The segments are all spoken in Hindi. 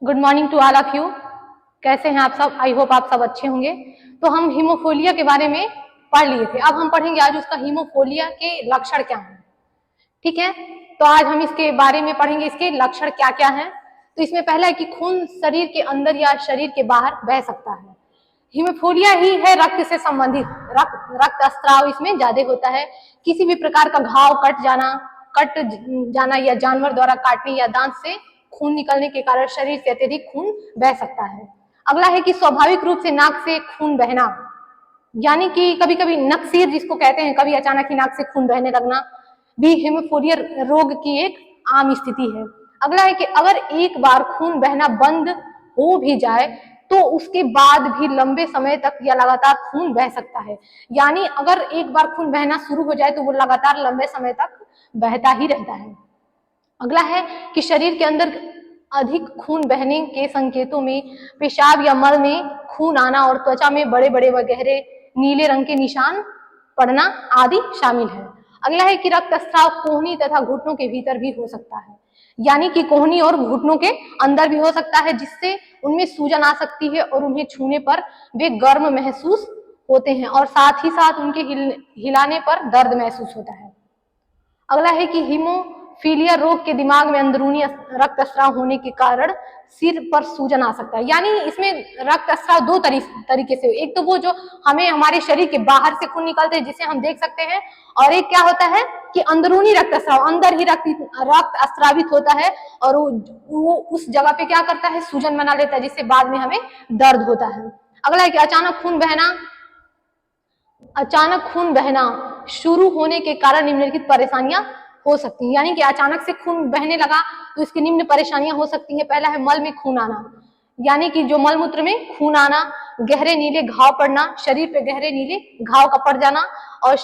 Good morning to all of you. कैसे हैं आप सब? आई होप आप सब अच्छे होंगे। तो हम हीमोफीलिया के बारे में पढ़ लिए थे, अब हम पढ़ेंगे आज उसका हीमोफीलिया के लक्षण क्या हैं। ठीक है, तो आज हम इसके बारे में पढ़ेंगे, इसके लक्षण क्या क्या हैं। तो इसमें पहला है कि खून शरीर के अंदर या शरीर के बाहर बह सकता है। हीमोफीलिया ही है रक्त से संबंधित, रक्त स्त्राव इसमें ज्यादा होता है। किसी भी प्रकार का घाव कट जाना या जानवर द्वारा काटने या दांत से खून निकलने के कारण शरीर से अत्यधिक खून बह सकता है। अगला है कि स्वाभाविक रूप से नाक से खून बहना, यानी कि कभी कभी नक्सीर जिसको कहते हैं, कभी अचानक ही नाक से खून बहने लगना भी हीमोफीलिया रोग की एक आम स्थिति है। अगला है कि अगर एक बार खून बहना बंद हो भी जाए तो उसके बाद भी लंबे समय तक या लगातार खून बह सकता है। यानी अगर एक बार खून बहना शुरू हो जाए तो वो लगातार लंबे समय तक बहता ही रहता है। अगला है कि शरीर के अंदर अधिक खून बहने के संकेतों में पेशाब या मल में खून आना और त्वचा में बड़े बड़े व गहरे नीले रंग के निशान पड़ना आदि शामिल है। अगला है कि रक्तस्राव कोहनी तथा घुटनों के भीतर भी हो सकता है, यानी कि कोहनी और घुटनों के अंदर भी हो सकता है, जिससे उनमें सूजन आ सकती है और उन्हें छूने पर वे गर्म महसूस होते हैं और साथ ही साथ उनके हिलाने पर दर्द महसूस होता है। अगला है कि हीमोफीलिया रोग के दिमाग में अंदरूनी रक्तस्राव होने के कारण सिर पर सूजन आ सकता है। यानी इसमें रक्तस्राव दो तरीके से, एक तो वो जो हमें हमारे शरीर के बाहर से खून निकलते हैं जिसे हम देख सकते हैं, और एक क्या होता है कि अंदरूनी रक्तस्राव, अंदर ही रक्त स्रावित होता है और वो उस जगह पे क्या करता है, सूजन बना लेता है, जिससे बाद में हमें दर्द होता है। अगला है कि अचानक खून बहना शुरू होने के कारण निम्नलिखित परेशानियां हो सकती हैं। यानी कि अचानक से खून बहने लगा तो इसकी निम्न परेशानियां हो सकती हैं। पहला है मल में खून आना, यानी कि जो मल मूत्र में खून आना, गहरे नीले घाव पड़ना, शरीर पे गहरे नीले घाव का पड़ जाना और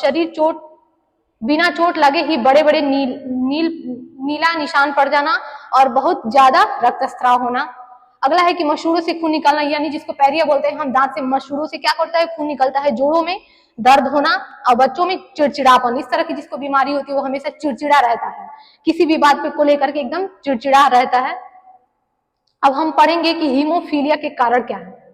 बिना चोट लगे ही बड़े बड़े नीला निशान पड़ जाना और बहुत ज्यादा रक्तस्राव होना। अगला है कि मसूड़ों से खून निकलना, यानी जिसको पैरिया बोलते हैं हम, दांत से मसूड़ों से क्या करता है, खून निकलता है। जोड़ों में दर्द होना और बच्चों में चिड़चिड़ापन, इस तरह की जिसको बीमारी होती है वो हमेशा चिड़चिड़ा रहता है, किसी भी बात को लेकर के एकदम चिड़चिड़ा रहता है। अब हम पढ़ेंगे कि हीमोफीलिया के कारण क्या है।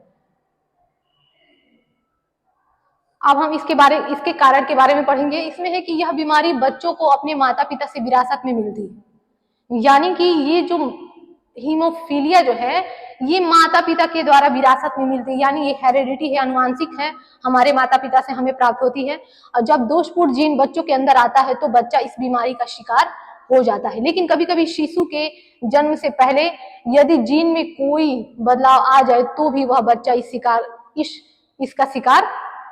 अब हम इसके कारण के बारे में पढ़ेंगे। इसमें है कि यह बीमारी बच्चों को अपने माता पिता से विरासत में मिलती है, यानी कि ये जो हीमोफीलिया जो है ये माता पिता के द्वारा विरासत में मिलती है, यानी ये हेरिडिटी है, अनुवांशिक है, हमारे माता पिता से हमें प्राप्त होती है। और जब दोषपूर्ण जीन बच्चों के अंदर आता है तो बच्चा इस बीमारी का शिकार हो जाता है। लेकिन कभी कभी शिशु के जन्म से पहले यदि जीन में कोई बदलाव आ जाए तो भी वह बच्चा इसका शिकार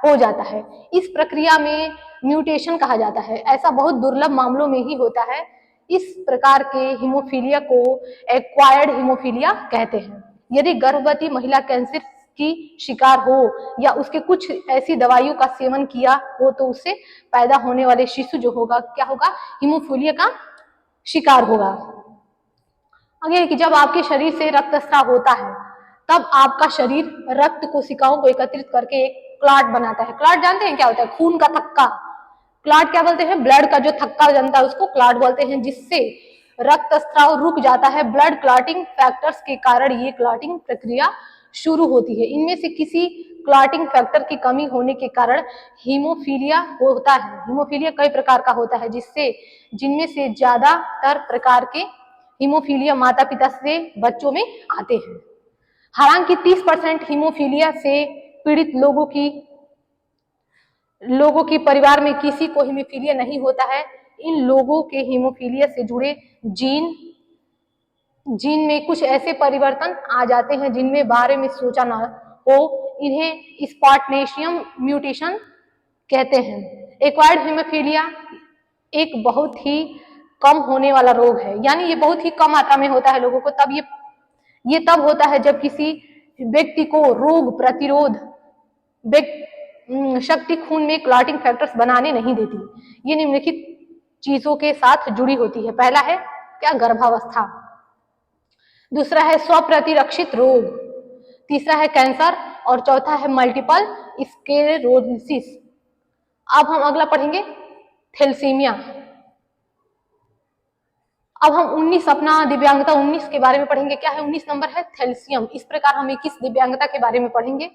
हो जाता है। इस प्रक्रिया में म्यूटेशन कहा जाता है। ऐसा बहुत दुर्लभ मामलों में ही होता है। इस प्रकार के हीमोफीलिया को एक्वायर्ड हीमोफीलिया कहते हैं। यदि गर्भवती महिला कैंसर की शिकार हो या उसके कुछ ऐसी दवाइयों का सेवन किया हो तो उससे पैदा होने वाले शिशु जो होगा क्या होगा, हीमोफीलिया का शिकार होगा। आगे कि जब आपके शरीर से रक्तस्राव होता है तब आपका शरीर रक्त कोशिकाओं को एकत्रित करके एक क्लॉट बनाता है। क्लॉट जानते हैं क्या होता है? खून का थक्का। क्लॉट क्या बोलते हैं? ब्लड का जो थक्का जनता है उसको क्लॉट बोलते हैं, जिससे रक्तस्राव रुक जाता है। ब्लड क्लॉटिंग फैक्टर्स के कारण ये क्लॉटिंग प्रक्रिया शुरू होती है। इनमें से किसी क्लॉटिंग फैक्टर की कमी होने के कारण हीमोफीलिया होता है। हीमोफीलिया कई प्रकार का होता है, जिनमें से ज्यादातर प्रकार के हीमोफीलिया माता पिता से बच्चों में आते हैं। हालांकि 30% हीमोफीलिया से पीड़ित लोगों की परिवार में किसी को हीमोफीलिया नहीं होता है। इन लोगों के हीमोफीलिया से जुड़े जीन में कुछ ऐसे परिवर्तन आ जाते हैं जिनमें बारे में सोचा ना हो। इन्हें स्पॉटनेशियम म्यूटेशन कहते हैं। एक्वायर्ड हीमोफीलिया एक बहुत ही कम होने वाला रोग है, यानी ये बहुत ही कम मात्रा में होता है लोगों को। ये तब होता है जब किसी व्यक्ति को रोग प्रतिरोध शक्ति खून में क्लॉटिंग फैक्टर्स बनाने नहीं देती। ये निम्नलिखित चीजों के साथ जुड़ी होती है। पहला है क्या? गर्भावस्था। दूसरा है स्वप्रतिरक्षित रोग। तीसरा है कैंसर और चौथा है मल्टीपल स्क्लेरोसिस। अब हम अगला पढ़ेंगे थैलेसीमिया। अब हम 19 अपना दिव्यांगता 19 के बारे में पढ़ेंगे। क्या है 19 नंबर है थैलेसीमिया। इस प्रकार हम 21 दिव्यांगता के बारे में पढ़ेंगे।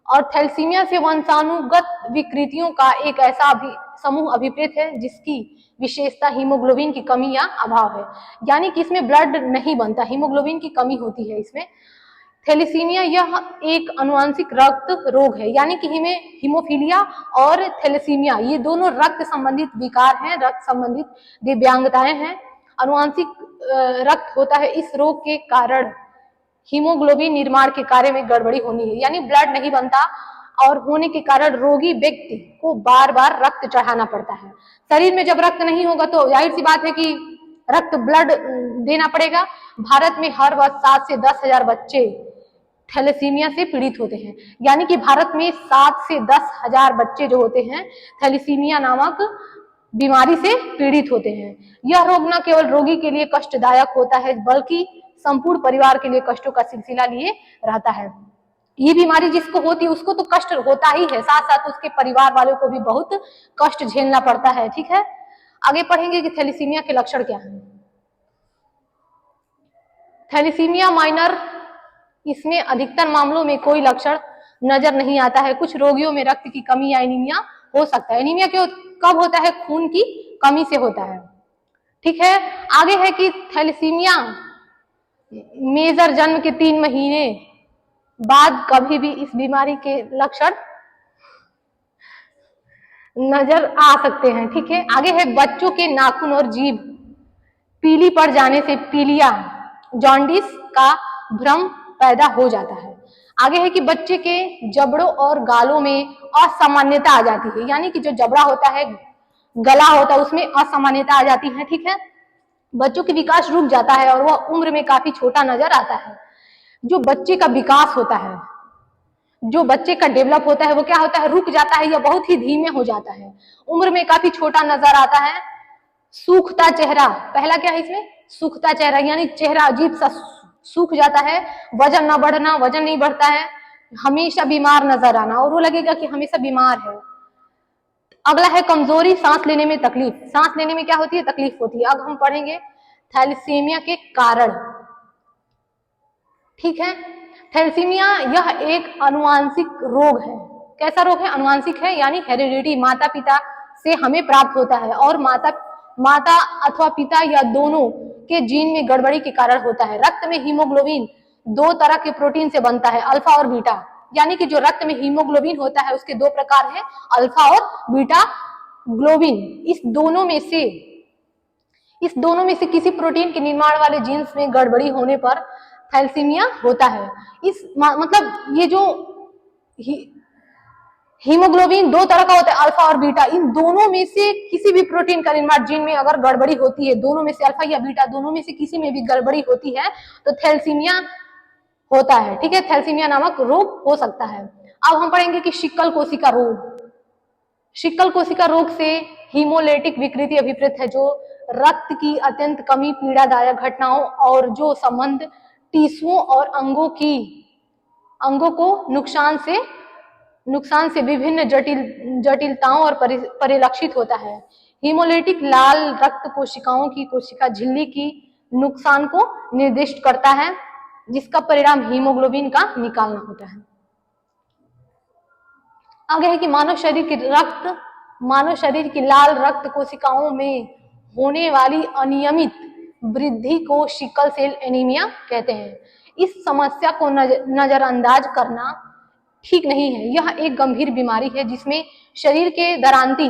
और थैलेसीमिया से वंशानुगत विकृतियों का एक ऐसा समूह अभिप्रेत है जिसकी विशेषता हीमोग्लोबिन की कमी या अभाव है, यानी कि इसमें ब्लड नहीं बनता, हीमोग्लोबिन की कमी होती है इसमें। थैलेसीमिया यह एक अनुवांशिक रक्त रोग है, यानी कि हीमोफीलिया और थैलेसीमिया ये दोनों रक्त संबंधित विकार हैं, रक्त संबंधित दिव्यांगताएं हैं। अनुवांशिक रक्त होता है, इस रोग के कारण हीमोग्लोबिन निर्माण के कार्य में गड़बड़ी होनी है, यानी ब्लड नहीं बनता और होने के कारण रोगी व्यक्ति को बार बार रक्त चढ़ाना पड़ता है। शरीर में जब रक्त नहीं होगा तो जाहिर सी बात है कि रक्त ब्लड देना पड़ेगा। भारत में हर वर्ष 7 से 10 हजार बच्चे थैलेसीमिया से पीड़ित होते हैं, यानी कि भारत में 7 से 10 हजार बच्चे जो होते हैं थैलेसीमिया नामक बीमारी से पीड़ित होते हैं। यह रोग न केवल रोगी के लिए कष्टदायक होता है बल्कि संपूर्ण परिवार के लिए कष्टों का सिलसिला लिए रहता है। ये बीमारी जिसको होती है उसको तो कष्ट होता ही है, साथ साथ उसके परिवार वालों को भी बहुत कष्ट झेलना पड़ता है। ठीक है, आगे पढ़ेंगे कि थैलेसीमिया के लक्षण क्या हैं। थैलेसीमिया माइनर, इसमें अधिकतर मामलों में कोई लक्षण नजर नहीं आता है। कुछ रोगियों में रक्त की कमी या एनीमिया हो सकता है। एनीमिया क्यों कब होता है? खून की कमी से होता है। ठीक है, आगे है कि थैलेसीमिया मेजर जन्म के 3 महीने बाद कभी भी इस बीमारी के लक्षण नजर आ सकते हैं। ठीक है, आगे है बच्चों के नाखून और जीभ पीली पड़ जाने से पीलिया जॉन्डिस का भ्रम पैदा हो जाता है। आगे है कि बच्चे के जबड़ों और गालों में असामान्यता आ जाती है, यानी कि जो जबड़ा होता है, गला होता है, उसमें असामान्यता आ जाती है। ठीक है, बच्चों की विकास रुक जाता है और वह उम्र में काफी छोटा नजर आता है। जो बच्चे का विकास होता है, जो बच्चे का डेवलप होता है, वो क्या होता है? रुक जाता है या बहुत ही धीमे हो जाता है, उम्र में काफी छोटा नजर आता है। सूखता चेहरा, पहला क्या है इसमें? सूखता चेहरा, यानी चेहरा अजीब सा सूख जाता है। वजन न बढ़ना, वजन नहीं बढ़ता है। हमेशा बीमार नजर आना, और वो लगेगा कि हमेशा बीमार है। अगला है कमजोरी, सांस लेने में तकलीफ। सांस लेने में क्या होती है? तकलीफ होती है। अब हम पढ़ेंगे थैलेसीमिया के कारण। ठीक है, थैलेसीमिया यह एक अनुवांशिक रोग है। कैसा रोग है? अनुवांशिक है, यानी हेरिडिटी, माता पिता से हमें प्राप्त होता है और माता अथवा पिता या दोनों के जीन में गड़बड़ी के कारण होता है। रक्त में हीमोग्लोबिन 2 तरह के प्रोटीन से बनता है, अल्फा और बीटा, यानी कि जो रक्त में हीमोग्लोबिन होता है उसके 2 प्रकार हैं, अल्फा और बीटा ग्लोबिन। इस दोनों में से किसी प्रोटीन के निर्माण वाले जीन्स में गड़बड़ी होने पर थैलेसीमिया होता है। मतलब ये जो हीमोग्लोबिन 2 तरह का होता है, अल्फा और बीटा, इन दोनों में से किसी भी प्रोटीन का निर्माण जीन में अगर गड़बड़ी होती है, दोनों में से अल्फा या बीटा दोनों में से किसी में भी गड़बड़ी होती है तो थैलेसीमिया होता है। ठीक है, थैलेसीमिया नामक रोग हो सकता है। अब हम पढ़ेंगे कि सिक्कल कोशिका रोग। सिक्कल कोशिका रोग से हीमोलाइटिक विकृति अभिप्रेत है, जो रक्त की अत्यंत कमी, पीड़ादायक घटनाओं और जो संबंध टिश्युओं और अंगों को नुकसान से विभिन्न जटिलताओं और परिलक्षित होता है। हीमोलाइटिक लाल रक्त कोशिकाओं की कोशिका झिल्ली की नुकसान को निर्दिष्ट करता है, जिसका परिणाम हीमोग्लोबिन का निकालना होता है। आगे है कि मानव शरीर की लाल रक्त कोशिकाओं में होने वाली अनियमित वृद्धि को सिकल सेल एनीमिया कहते हैं। इस समस्या को नजरअंदाज करना ठीक नहीं है। यह एक गंभीर बीमारी है जिसमें शरीर के दरांती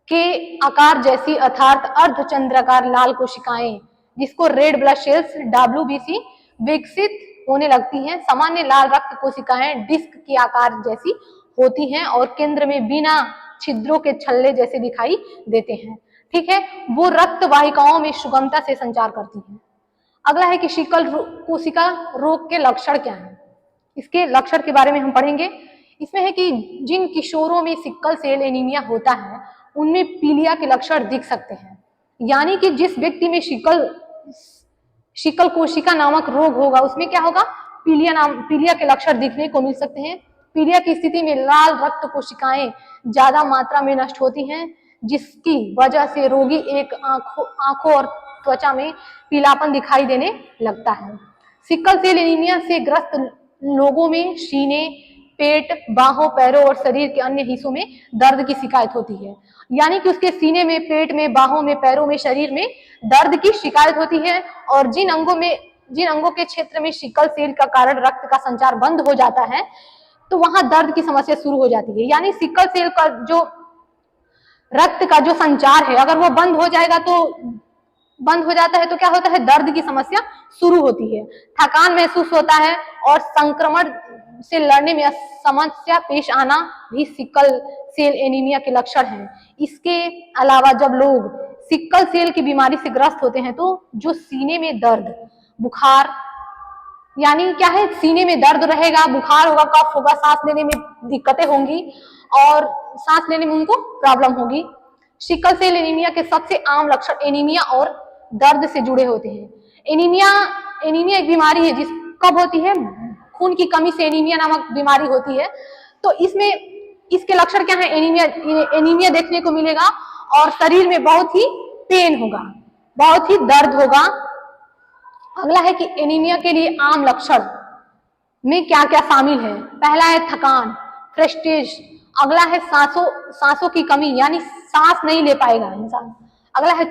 के आकार जैसी अर्थात अर्धचंद्राकार लाल कोशिकाएं, जिसको रेड ब्लड सेल्स WBC, विकसित होने लगती हैं। सामान्य लाल रक्त कोशिकाएं डिस्क के आकार जैसी होती हैं और केंद्र में बिना छिद्रों के छल्ले जैसे दिखाई देते हैं। ठीक है, वो रक्त वाहिकाओं में सुगमता से संचार करती हैं। अगला है कि सिकल कोशिका रोग के लक्षण क्या हैं। इसके लक्षण के बारे में हम पढ़ेंगे। इसमें है कि जिन किशोरों में सिकल सेल एनीमिया होता है उनमें पीलिया के लक्षण दिख सकते हैं, यानी कि जिस व्यक्ति में सिकल कोशिका नामक रोग होगा उसमें क्या होगा? पीलिया के लक्षण दिखने को मिल सकते हैं। पीलिया की स्थिति में लाल रक्त कोशिकाएं ज्यादा मात्रा में नष्ट होती हैं, जिसकी वजह से रोगी एक आंखों और त्वचा में पीलापन दिखाई देने लगता है। सिकल सेल एनीमिया से ग्रस्त लोगों में सीने, पेट, बाहों, पैरों और शरीर के अन्य हिस्सों में दर्द की शिकायत होती है। यानी कि उसके सीने में, पेट में, बाहों में, पैरों में, शरीर में दर्द की शिकायत होती है। और जिन अंगों के क्षेत्र में सिकल सेल का कारण रक्त का संचार बंद हो जाता है तो वहां दर्द की समस्या शुरू हो जाती है। यानी सिकल सेल का जो रक्त का जो संचार है अगर वो बंद हो जाता है तो क्या होता है, दर्द की समस्या शुरू होती है, थकान महसूस होता है और संक्रमण से लड़ने में समस्या पेश आना भी सिकल सेल एनीमिया के लक्षण हैं। इसके अलावा जब लोग सिकल सेल की बीमारी से ग्रस्त होते हैं तो जो सीने में दर्द, बुखार, यानी क्या है, सीने में दर्द रहेगा, बुखार होगा, कफ होगा, सांस लेने में दिक्कतें होंगी और सांस लेने में उनको प्रॉब्लम होगी। सिकल सेल एनीमिया के सबसे आम लक्षण एनीमिया और दर्द से जुड़े होते हैं। एनीमिया एक बीमारी है जिस कब होती है, खून की कमी से एनीमिया नामक बीमारी होती है। तो इसमें इसके लक्षण क्या है, एनीमिया देखने को मिलेगा और शरीर में बहुत ही पेन होगा, बहुत ही दर्द होगा। अगला है कि एनीमिया के लिए आम लक्षण में क्या क्या शामिल है। पहला है थकान, फ्रस्ट्रेशन। अगला है सांसों की कमी, यानी सांस नहीं ले पाएगा इंसान। अगला है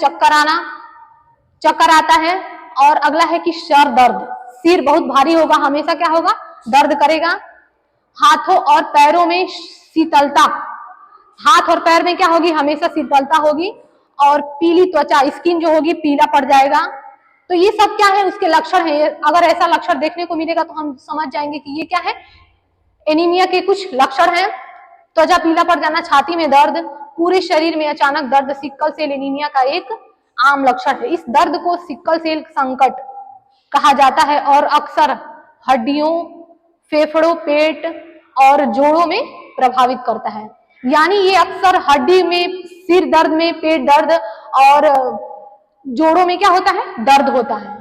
चक्कर आता है। और अगला है कि सर दर्द, सिर बहुत भारी होगा, हमेशा क्या होगा, दर्द करेगा। हाथों और पैरों में शीतलता, हाथ और पैर में क्या होगी, हमेशा शीतलता होगी। और पीली त्वचा, स्किन जो होगी पीला पड़ जाएगा। तो ये सब क्या है, उसके लक्षण है। अगर ऐसा लक्षण देखने को मिलेगा तो हम समझ जाएंगे कि ये क्या है, एनीमिया के कुछ लक्षण हैं। त्वचा पीला पड़ जाना, छाती में दर्द, पूरे शरीर में अचानक दर्द सिकल सेल एनीमिया का एक आम लक्षण है। इस दर्द को सिकल सेल संकट कहा जाता है और अक्सर हड्डियों, फेफड़ों, पेट और जोड़ों में प्रभावित करता है। यानी ये अक्सर हड्डी में, सिर दर्द में, पेट दर्द और जोड़ों में क्या होता है, दर्द होता है।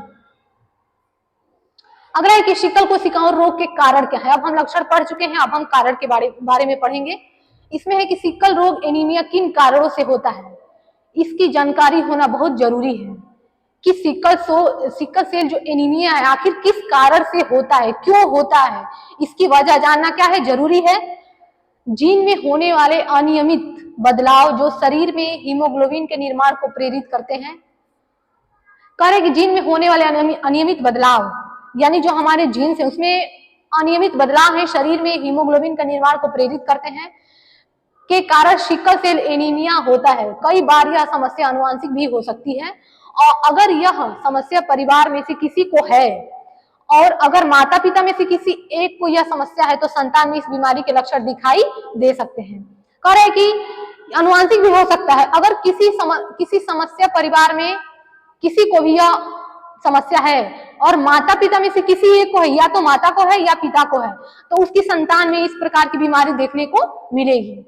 अगला है कि सिकल कोशिका रोग के कारण क्या है। अब हम लक्षण पढ़ चुके हैं, अब हम कारण के बारे में पढ़ेंगे। इसमें है कि सिकल रोग एनीमिया किन कारणों से होता है, इसकी जानकारी होना बहुत जरूरी है कि सिकल सेल जो एनीमिया है आखिर किस कारण से होता है, क्यों होता है, इसकी वजह जानना क्या है, जरूरी है। जीन में होने वाले अनियमित बदलाव जो शरीर में हीमोग्लोबिन के निर्माण को प्रेरित करते हैं। करें कि जीन में होने वाले अनियमित बदलाव, यानी जो हमारे जीन्स है उसमें अनियमित बदलाव है, शरीर में हीमोग्लोबिन का निर्माण को प्रेरित करते हैं, के कारण सिकल सेल एनीमिया होता है। कई बार यह समस्या आनुवंशिक भी हो सकती है और अगर यह समस्या परिवार में से किसी को है और अगर माता पिता में से किसी एक को यह समस्या है तो संतान में इस बीमारी के लक्षण दिखाई दे सकते हैं। करें कि आनुवंशिक भी हो सकता है। अगर किसी समस्या परिवार में किसी को भी यह समस्या है और माता पिता में से किसी एक को है, या तो माता को है या पिता को है, तो उसकी संतान में इस प्रकार की बीमारी देखने को मिलेगी।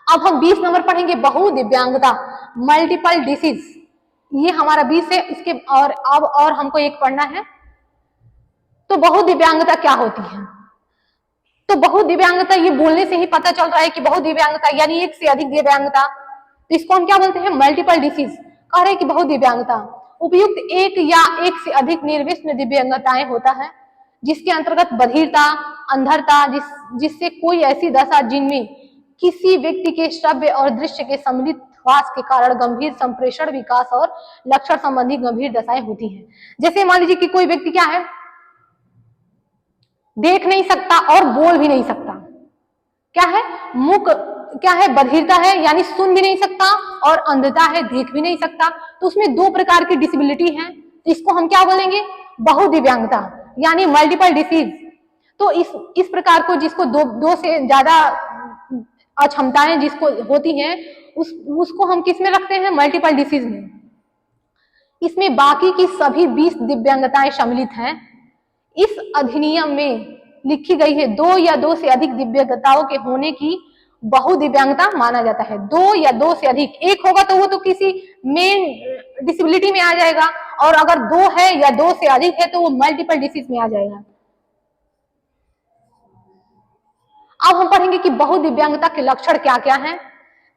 अब हम 20 नंबर पढ़ेंगे, बहुदिव्यांगता, मल्टीपल डिसीज। ये हमारा 20 है, इसके और हमको एक पढ़ना है। तो बहुदिव्यांगता क्या होती है? तो बहुदिव्यांगता, ये बोलने से ही पता चल रहा है कि बहुदिव्यांगता यानी एक से अधिक दिव्यांगता, तो इसको हम क्या बोलते हैं, मल्टीपल डिसीज। कह रहे कि बहुदिव्यांगता उपयुक्त एक या एक से अधिक निर्विष्ट दिव्यांगताएं होता है जिसके अंतर्गत बधिरता, अंधरता, जिससे कोई ऐसी दशा जिनमें किसी व्यक्ति के श्रव्य और दृश्य के सम्मिलित ह्रास के कारण गंभीर संप्रेषण विकास और लक्षण संबंधी गंभीर दशाएं होती हैं। जैसे मान लीजिए कि कोई व्यक्ति क्या है, देख नहीं सकता और बोल भी नहीं सकता, क्या है, मुख क्या है, बधिरता है, यानी सुन भी नहीं सकता, और अंधता है, देख भी नहीं सकता। तो उसमें दो प्रकार की डिसेबिलिटी है, तो इसको हम क्या बोलेंगे, बहुदिव्यांगता यानी मल्टीपल डिसीज। तो इस प्रकार को जिसको दो से ज्यादा अक्षमताएं जिसको होती हैं उसको हम किस में रखते हैं, मल्टीपल डिसीज में। इसमें बाकी की सभी 20 दिव्यांगताएं सम्मिलित हैं। इस अधिनियम में लिखी गई है 2 या 2 से अधिक दिव्यांगताओं के होने की बहुदिव्यांगता माना जाता है। 2 या 2 से अधिक, एक होगा तो वो तो किसी मेन डिसेबिलिटी में आ जाएगा, और अगर 2 है या 2 से अधिक है तो वो मल्टीपल डिसीज में आ जाएगा। अब हम पढ़ेंगे कि बहुदिव्यांगता के लक्षण क्या क्या हैं।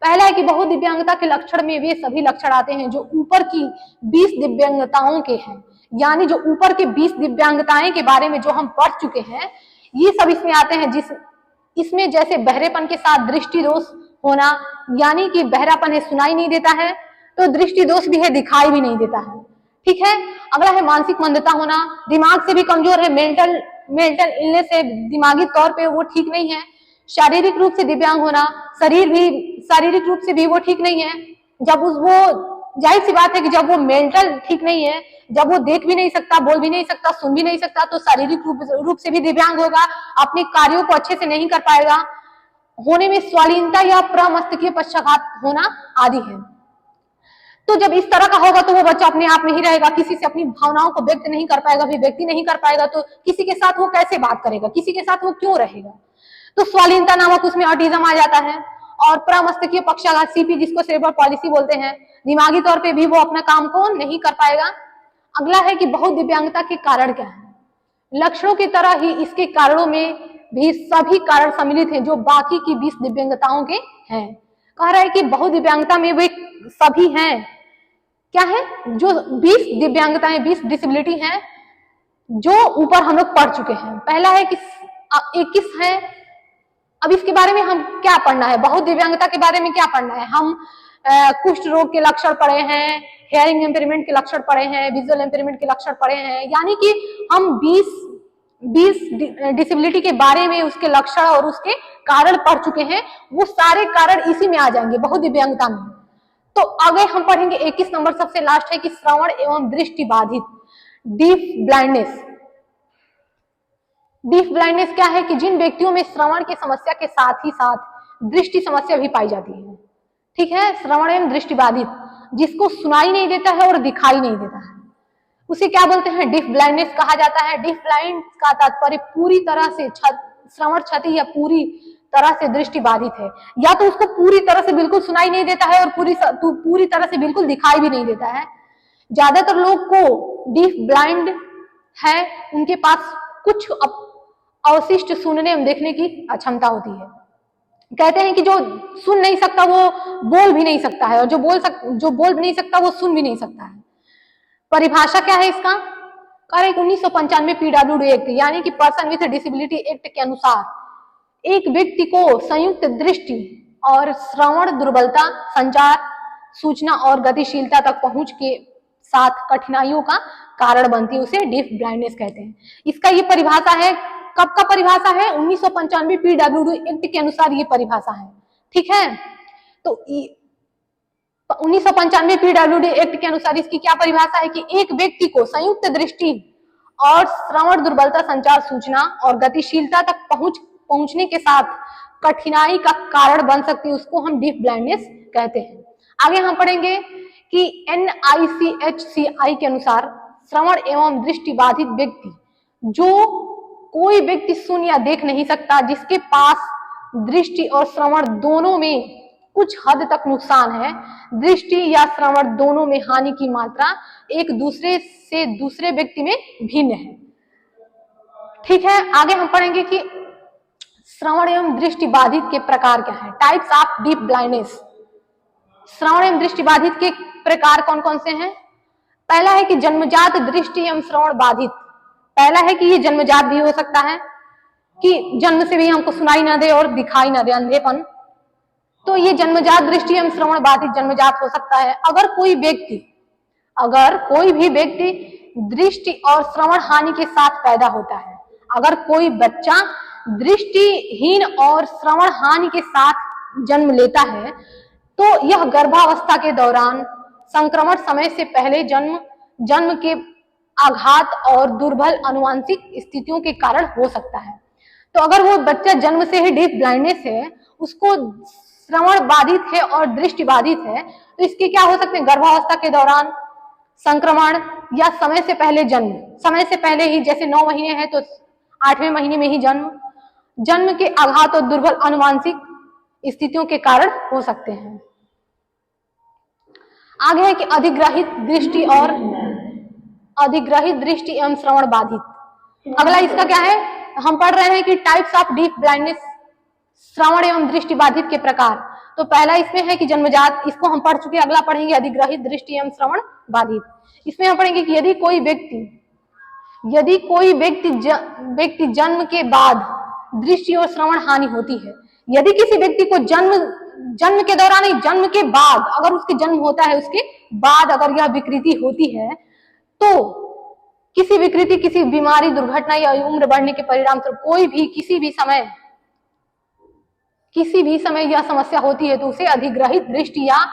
पहला है कि बहुदिव्यांगता के लक्षण में वे सभी लक्षण आते हैं जो ऊपर की 20 दिव्यांगताओं के हैं, यानी जो ऊपर के 20 दिव्यांगताएं के बारे में जो हम पढ़ चुके हैं ये सब इसमें आते हैं। इसमें जैसे बहरेपन के साथ दृष्टि दोष होना, यानी कि बहरापन है सुनाई नहीं देता है, तो दृष्टि दोष भी है दिखाई भी नहीं देता है। ठीक है, अगला है मानसिक मंदता होना, दिमाग से भी कमजोर है, मेंटल इलनेस है, दिमागी तौर पे वो ठीक नहीं है। शारीरिक रूप से दिव्यांग होना, शारीरिक रूप से भी वो ठीक नहीं है। जब वो जाहिर सी बात है कि जब वो मेंटल ठीक नहीं है, जब वो देख भी नहीं सकता, बोल भी नहीं सकता, सुन भी नहीं सकता, तो शारीरिक रूप से भी दिव्यांग होगा, अपने कार्यों को अच्छे से नहीं कर पाएगा, होने में स्वालीनता या प्रमस्तिष्कीय पक्षाघात होना आदि है। तो जब इस तरह का होगा तो वो बच्चा अपने आप में ही रहेगा, किसी से अपनी भावनाओं को व्यक्त नहीं कर पाएगा, व्यक्ति नहीं कर पाएगा, तो किसी के साथ वो कैसे बात करेगा, किसी के साथ वो क्यों रहेगा। तो स्वालीनता नामक उसमें ऑटिज्म आ जाता है। और प्रमस्तिष्कीय पक्षाघात सीपी, जिसको सेरेब्रल पॉलिसी बोलते हैं, दिमागी तौर पे भी वो अपना काम को नहीं कर पाएगा। अगला है कि बहुदिव्यांगता के कारण क्या है। लक्षणों की तरह ही इसके कारणों में भी सभी कारण सम्मिलित हैं जो बाकी की 20 दिव्यांगताओं के हैं। कह रहा है कि बहुदिव्यांगता में वे सभी हैं, क्या है, जो 20 दिव्यांगताएं, 20 डिसेबिलिटी हैं जो ऊपर हम लोग पढ़ चुके हैं। पहला है कि 21 है। अब इसके बारे में हम क्या पढ़ना है, बहुत दिव्यांगता के बारे में क्या पढ़ना है। हम कुष्ठ रोग के लक्षण पढ़े हैं, हेयरिंग इम्पेयरमेंट के लक्षण पढ़े हैं, विजुअल इम्पेयरमेंट के लक्षण पढ़े हैं, यानी कि हम 20 डिसेबिलिटी के बारे में उसके लक्षण और उसके कारण पढ़ चुके हैं। वो सारे कारण इसी में आ जाएंगे, बहुत दिव्यांगता में। तो आगे हम पढ़ेंगे 21 नंबर, सबसे लास्ट है कि श्रवण एवं दृष्टि बाधित, डीफ ब्लाइंडनेस। डीफ ब्लाइंडनेस क्या है कि जिन व्यक्तियों में श्रवण की समस्या के साथ ही साथ दृष्टि समस्या भी पाई जाती है। ठीक है, श्रवण एवं दृष्टि बाधित, जिसको सुनाई नहीं देता है और दिखाई नहीं देता है, उसे क्या बोलते हैं, डीफ ब्लाइंडनेस कहा जाता है। डीफ ब्लाइंड का तात्पर्य पूरी तरह से श्रवण क्षति या पूरी तरह से दृष्टि बाधित है, या तो उसको पूरी तरह से बिल्कुल सुनाई नहीं देता है और पूरी तरह से बिल्कुल दिखाई भी नहीं देता है। ज्यादातर लोग को डीफ ब्लाइंड है, उनके पास कुछ अवशिष्ट सुनने एवं देखने की अक्षमता होती है। कहते हैं कि जो सुन नहीं सकता वो बोल भी नहीं सकता है, और जो बोल भी नहीं सकता वो सुन भी नहीं सकता है। परिभाषा क्या है इसका, 1995 पीडब्ल्यूडी एक्ट यानी कि पर्सन विथ डिसेबिलिटी एक्ट के अनुसार एक व्यक्ति को संयुक्त दृष्टि और श्रवण दुर्बलता, संचार, सूचना और गतिशीलता तक पहुंच के साथ कठिनाइयों का कारण बनती है, उसे डीफ ब्लाइंडनेस कहते हैं। इसका ये परिभाषा है, कब का परिभाषा है, 1995 पीडब्ल्यूडी एक्ट के अनुसार ये परिभाषा है। ठीक है, तो 1995 पीडब्ल्यूडी एक्ट के अनुसार इसकी क्या परिभाषा है कि एक व्यक्ति को संयुक्त दृष्टि और श्रवण दुर्बलता, संचार, सूचना और गतिशीलता तक पहुंचने के साथ कठिनाई का कारण बन सकती है, उसको हम डीफ ब्लाइंडनेस कहते हैं। आगे हम पढ़ेंगे कि NICHCI के अनुसार श्रवण एवं दृष्टि बाधित व्यक्ति, जो कोई व्यक्ति सुन या देख नहीं सकता, जिसके पास दृष्टि और श्रवण दोनों में कुछ हद तक नुकसान है, दृष्टि या श्रवण दोनों में हानि की मात्रा एक दूसरे से दूसरे व्यक्ति में भिन्न है। ठीक है, आगे हम पढ़ेंगे कि श्रवण एवं दृष्टि बाधित के प्रकार क्या है, टाइप्स ऑफ डीफ ब्लाइंडनेस। श्रवण एवं दृष्टि बाधित के प्रकार कौन कौन से हैं। पहला है कि जन्मजात दृष्टि एवं श्रवण बाधित। पहला है कि ये जन्मजात भी हो सकता है, कि जन्म से भी हमको सुनाई ना दे और दिखाई ना दे, अंधेपन, तो ये जन्मजात दृष्टि एवं श्रवण बाधित जन्मजात हो सकता है। अगर कोई भी व्यक्ति दृष्टि और श्रवण हानि के साथ पैदा होता है, अगर कोई बच्चा दृष्टिहीन और श्रवण हानि के साथ जन्म लेता है, तो यह गर्भावस्था के दौरान संक्रमण, समय से पहले जन्म के आघात और दुर्बल आनुवंशिक स्थितियों के कारण हो सकता है। तो अगर वो बच्चा जन्म से ही डीफ ब्लाइंडनेस है, उसको श्रवण बाधित है और दृष्टि बाधित है, तो इसके क्या हो सकते हैं, गर्भावस्था के दौरान संक्रमण या समय से पहले जन्म, समय से पहले ही, जैसे 9 महीने है तो 8वें महीने में ही जन्म के आघात और दुर्बल आनुवंशिक स्थितियों के कारण हो सकते हैं। आगे है कि अधिग्रहित दृष्टि एवं श्रवण बाधित। अगला इसका क्या है, हम पढ़ रहे हैं कि टाइप्स ऑफ डीफ ब्लाइंडनेस, श्रवण एवं दृष्टि बाधित के प्रकार। तो पहला इसमें है कि जन्मजात, इसको हम पढ़ चुके, अगला पढ़ेंगे अधिग्रहित दृष्टि एवं श्रवण बाधित। इसमें हम पढ़ेंगे कि यदि कोई व्यक्ति जन्म के बाद दृष्टि और श्रवण हानि होती है, यदि किसी व्यक्ति को जन्म के दौरान नहीं, जन्म के बाद, अगर उसके जन्म होता है उसके बाद अगर यह विकृति होती है, तो किसी विकृति, किसी बीमारी, दुर्घटना या उम्र बढ़ने के परिणाम स्वरूप कोई भी किसी भी समय यह समस्या होती है, तो उसे अधिग्रहित दृष्टि या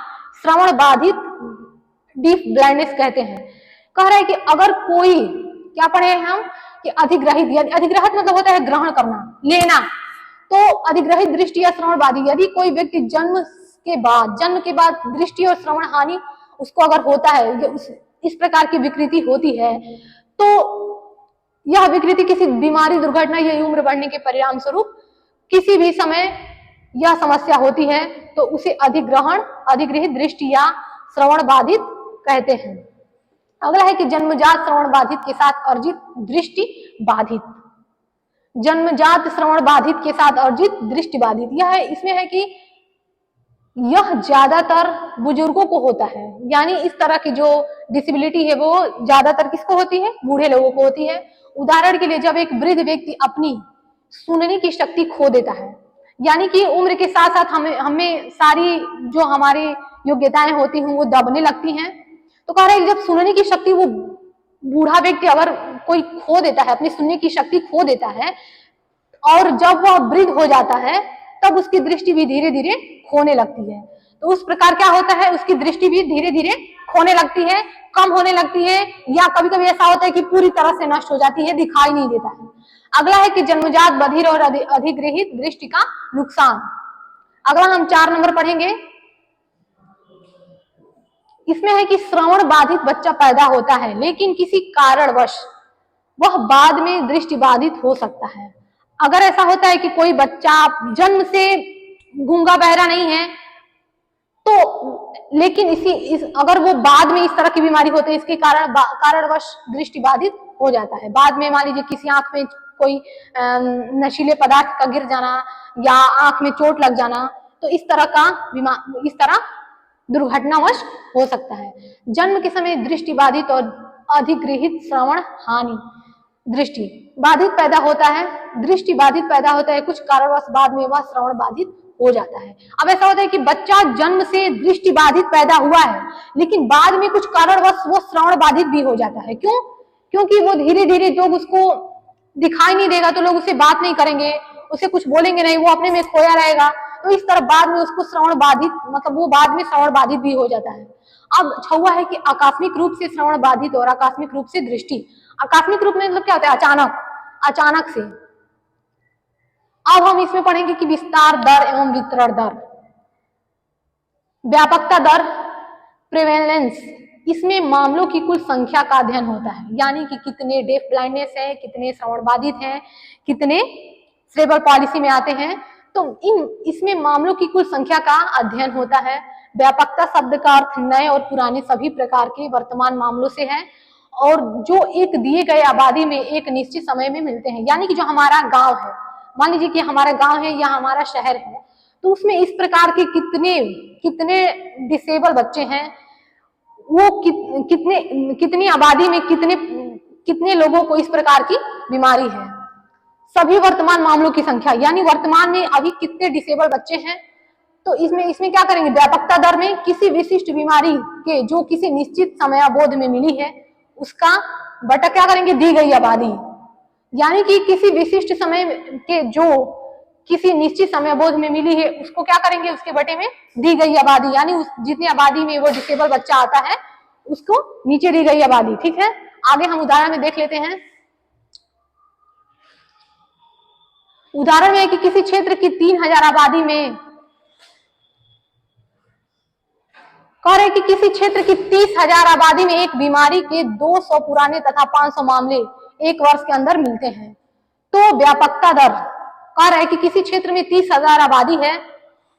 श्रवण बाधित, डीफ ब्लाइंडनेस कहते हैं। कह रहा है कि अगर कोई, क्या पढ़े हैं हम कि अधिग्रहित मतलब होता है ग्रहण करना, लेना, तो अधिग्रहित दृष्टि या श्रवण बाधित, यदि कोई व्यक्ति जन्म के बाद दृष्टि और श्रवण हानि उसको अगर होता है, इस प्रकार की विकृति होती है, तो यह विकृति किसी बीमारी, दुर्घटना या उम्र बढ़ने के परिणाम स्वरूप किसी भी समय यह समस्या होती है, तो उसे अधिग्रहित दृष्टि या श्रवण बाधित कहते हैं। अगला है कि जन्मजात श्रवण बाधित के साथ अर्जित दृष्टि बाधित। जन्मजात श्रवण बाधित के साथ अर्जित दृष्टि बाधित, यह है, इसमें है कि यह ज्यादातर बुजुर्गों को होता है, यानी इस तरह की जो डिसेबिलिटी है वो ज्यादातर किसको होती है? बूढ़े लोगों को होती है। उदाहरण के लिए, जब एक वृद्ध व्यक्ति अपनी सुनने की शक्ति खो देता है, यानी कि उम्र के साथ साथ हमें सारी जो हमारी योग्यताएं होती हैं वो दबने लगती हैं, तो कह रहे हैं जब सुनने की शक्ति वो बूढ़ा व्यक्ति अगर कोई खो देता है, अपनी सुनने की शक्ति खो देता है, और जब वह वृद्ध हो जाता है तब उसकी दृष्टि भी धीरे धीरे खोने लगती है। तो उस प्रकार क्या होता है, उसकी दृष्टि भी धीरे धीरे खोने लगती है, कम होने लगती है, या कभी कभी ऐसा होता है कि पूरी तरह से नष्ट हो जाती है, दिखाई नहीं देता है। अगला है कि जन्मजात बधिर और अधिग्रहित दृष्टि का नुकसान। अगला हम 4 नंबर पढ़ेंगे। इसमें है कि श्रवण बाधित बच्चा पैदा होता है, लेकिन किसी कारणवश वह बाद में दृष्टि बाधित हो सकता है। अगर ऐसा होता है कि कोई बच्चा जन्म से गूंगा बहरा नहीं है, तो लेकिन अगर वो बाद में इस तरह की बीमारी होती है, इसके कारणवश दृष्टि बाधित हो जाता है। बाद में मान लीजिए किसी आंख में कोई नशीले पदार्थ का गिर जाना या आंख में चोट लग जाना, तो इस तरह दुर्घटनावश हो सकता है। जन्म के समय दृष्टि बाधित और अधिग्रहित श्रवण हानि, दृष्टि बाधित पैदा होता है, दृष्टि बाधित पैदा होता है, कुछ कारणवश बाद में वह श्रवण बाधित हो जाता है। अब ऐसा होता है कि बच्चा जन्म से दृष्टि बाधित पैदा हुआ है, लेकिन बाद में कुछ कारणवश वो श्रवण बाधित भी हो जाता है। क्यों? क्योंकि वो धीरे धीरे लोग उसको दिखाई नहीं देगा, तो लोग उससे बात नहीं करेंगे, उसे कुछ बोलेंगे नहीं, वो अपने में खोया रहेगा, तो इस तरह बाद में उसको श्रवण बाधित, मतलब वो बाद में श्रवण बाधित भी हो जाता है। अब 6वां है कि आकस्मिक रूप से श्रवण बाधित और आकस्मिक रूप से दृष्टि। आकस्मिक रूप में मतलब क्या होता है? अचानक से। अब हम इसमें पढ़ेंगे कि विस्तार दर एवं वितरण दर, व्यापकता दर, प्रेवेलेंस। इसमें मामलों की कुल संख्या का अध्ययन होता है, यानी कि कितने डेफ ब्लाइंडनेस है, कितने श्रवण बाधित हैं, कितने सेरेब्रल पॉलिसी में आते हैं, तो इसमें मामलों की कुल संख्या का अध्ययन होता है। व्यापकता शब्द का अर्थ नए और पुराने सभी प्रकार के वर्तमान मामलों से है, और जो एक दिए गए आबादी में एक निश्चित समय में मिलते हैं। यानी कि जो हमारा गांव है, मान लीजिए कि हमारा गांव है या हमारा शहर है, तो उसमें इस प्रकार के कितने डिसेबल बच्चे हैं, वो कितनी आबादी में कितने लोगों को इस प्रकार की बीमारी है, सभी वर्तमान मामलों की संख्या, यानी वर्तमान में अभी कितने डिसेबल बच्चे हैं। तो इसमें क्या करेंगे, व्यापकता दर में किसी विशिष्ट बीमारी के जो किसी निश्चित समयावधि में मिली है उसका बटा क्या करेंगे, दी गई आबादी, यानी कि किसी विशिष्ट समय के जो किसी निश्चित समयावधि में मिली है उसको क्या करेंगे, उसके बटे में दी गई आबादी, यानी जितनी आबादी में वो डिसेबल बच्चा आता है उसको नीचे दी गई आबादी। ठीक है, आगे हम उदाहरण में देख लेते हैं। उदाहरण में है कि किसी क्षेत्र की 3000 आबादी में, कह रहे कि किसी क्षेत्र की 30,000 आबादी में एक बीमारी के 200 पुराने तथा 500 मामले एक वर्ष के अंदर मिलते हैं, तो व्यापकता दर, कह रहा है कि किसी क्षेत्र में 30,000 आबादी है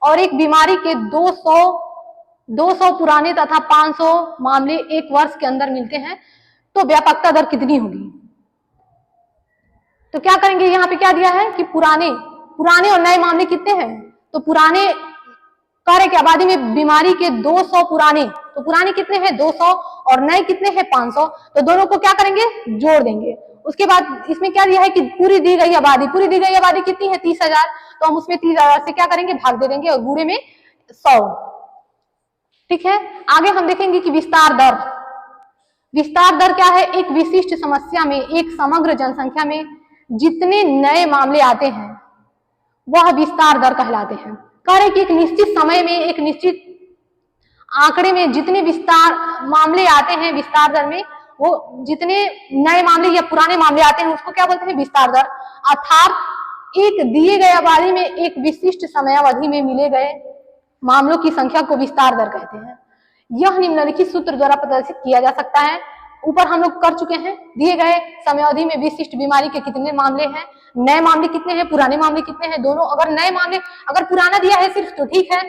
और एक बीमारी के 200 पुराने तथा 500 मामले एक वर्ष के अंदर मिलते हैं, तो व्यापकता दर कितनी होगी। तो क्या करेंगे, यहाँ पे क्या दिया है कि पुराने और नए मामले कितने हैं, तो पुराने कार्य की आबादी में बीमारी के 200 पुराने, तो पुराने कितने हैं 200 और नए कितने हैं 500, तो दोनों को क्या करेंगे जोड़ देंगे। उसके बाद इसमें क्या दिया है कि पूरी दी गई आबादी कितनी है 30,000, तो हम उसमें 30,000 से क्या करेंगे भाग दे देंगे और गुणे में 100। ठीक है, आगे हम देखेंगे कि विस्तार दर क्या है। एक विशिष्ट समस्या में एक समग्र जनसंख्या में जितने नए मामले आते हैं वह विस्तार दर कहलाते हैं। कह रहे कि एक निश्चित समय में एक निश्चित आंकड़े में जितने विस्तार मामले आते हैं विस्तार दर में, वो जितने नए मामले या पुराने मामले आते हैं उसको क्या बोलते हैं विस्तार दर। अर्थात एक दिए गए आबादी में एक विशिष्ट समयावधि में मिले गए मामलों की संख्या को विस्तार दर कहते हैं। यह निम्नलिखित सूत्र द्वारा प्रदर्शित किया जा सकता है। ऊपर हम लोग कर चुके हैं, दिए गए समयावधि में विशिष्ट बीमारी के कितने मामले हैं, नए मामले कितने हैं, पुराने मामले कितने हैं दोनों। अगर नए मामले, अगर पुराना दिया है सिर्फ तो ठीक है,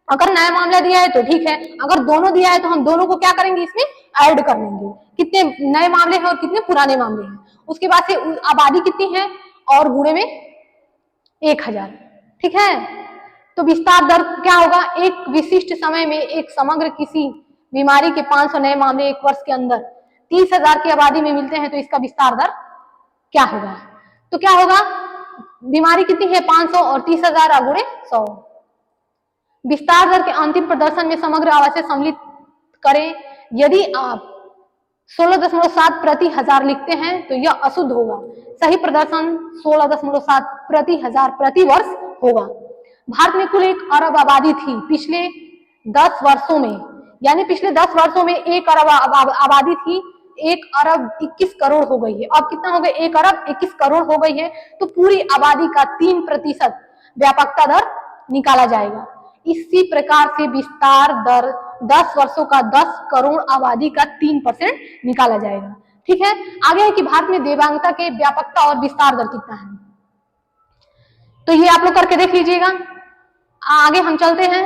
अगर नया मामला दिया है तो ठीक है, अगर दोनों दिया है तो हम दोनों को क्या करेंगे इसमें ऐड कर लेंगे, कितने नए मामले हैं और कितने पुराने मामले हैं। उसके बाद से आबादी कितनी है और गुणे में 1000। ठीक है, तो विस्तार दर क्या होगा, एक विशिष्ट समय में एक समग्र किसी बीमारी के 500 नए मामले एक वर्ष के अंदर 30,000 की आबादी में मिलते हैं, तो इसका विस्तार दर क्या होगा। तो क्या होगा, बीमारी कितनी है 500 और 30,000 गुणे 100। विस्तार दर के अंतिम प्रदर्शन में समग्र आवास सम्मिलित करें। यदि आप 16.7 प्रति हजार लिखते हैं तो यह अशुद्ध होगा। सही प्रदर्शन 16.7 प्रति हजार प्रति वर्ष होगा। भारत में कुल 1 अरब आबादी थी। पिछले 10 वर्षों में, यानी पिछले 10 वर्षों में 1 अरब आबादी थी, 1 अरब 21 करोड़ हो गई है। अब कितना हो गया, 1 अरब 21 करोड़ हो गई है। तो पूरी आबादी का 3% व्यापकता दर निकाला जाएगा। इसी प्रकार से विस्तार दर 10 वर्षों का 10 करोड़ आबादी का 3% निकाला जाएगा। ठीक है, आगे है कि भारत में दिव्यांगता के व्यापकता और विस्तार दर कितना है, तो ये आप लोग करके देख लीजिएगा। आगे हम चलते हैं,